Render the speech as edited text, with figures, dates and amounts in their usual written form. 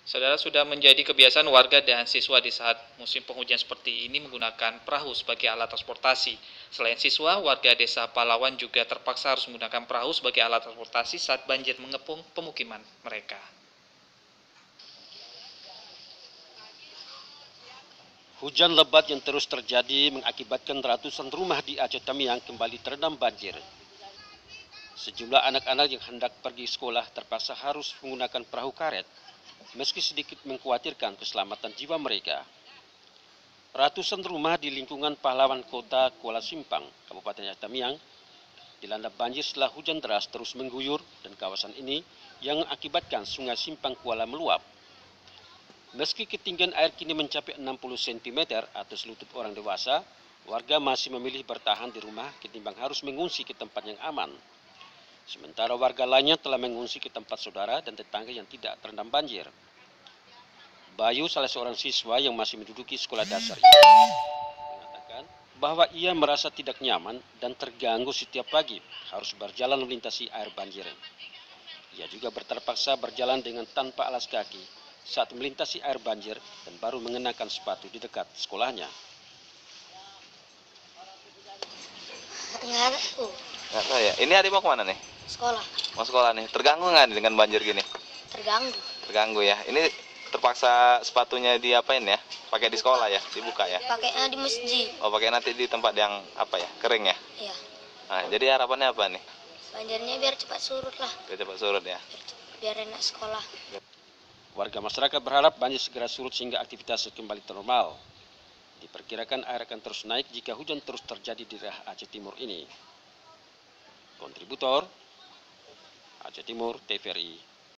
Saudara, sudah menjadi kebiasaan warga dan siswa di saat musim penghujan seperti ini menggunakan perahu sebagai alat transportasi. Selain siswa, warga desa Palawan juga terpaksa harus menggunakan perahu sebagai alat transportasi saat banjir mengepung pemukiman mereka. Hujan lebat yang terus terjadi mengakibatkan ratusan rumah di Aceh Tamiang kembali terendam banjir. Sejumlah anak-anak yang hendak pergi sekolah terpaksa harus menggunakan perahu karet, meski sedikit mengkhawatirkan keselamatan jiwa mereka. Ratusan rumah di lingkungan Pahlawan Kota Kuala Simpang, Kabupaten Aceh Tamiang, dilanda banjir setelah hujan deras terus mengguyur dan kawasan ini yang mengakibatkan Sungai Simpang Kuala meluap. Meski ketinggian air kini mencapai 60 cm atau selutut orang dewasa, warga masih memilih bertahan di rumah ketimbang harus mengungsi ke tempat yang aman. Sementara warga lainnya telah mengungsi ke tempat saudara dan tetangga yang tidak terendam banjir. Bayu, salah seorang siswa yang masih menduduki sekolah dasar ini, mengatakan bahwa ia merasa tidak nyaman dan terganggu setiap pagi harus berjalan melintasi air banjir. Ia juga terpaksa berjalan dengan tanpa alas kaki saat melintasi air banjir dan baru mengenakan sepatu di dekat sekolahnya. Nggak tahu. Nggak tahu ya. Ini adik mau kemana nih? Sekolah Mau sekolah nih. Terganggu nggak nih dengan banjir gini? terganggu. Terganggu ya. Ini terpaksa sepatunya diapain ya? Pakai di sekolah ya? Dibuka ya? Pakainya di masjid. Oh, pakai nanti di tempat yang apa ya? Kering ya? Ya, Nah, jadi harapannya apa nih? banjirnya biar cepat surut lah, Biar cepat surut ya. biar enak sekolah. Warga masyarakat berharap banjir segera surut sehingga aktivitas kembali normal. Diperkirakan air akan terus naik jika hujan terus terjadi di daerah Aceh Timur ini. Kontributor Aceh Timur TVRI.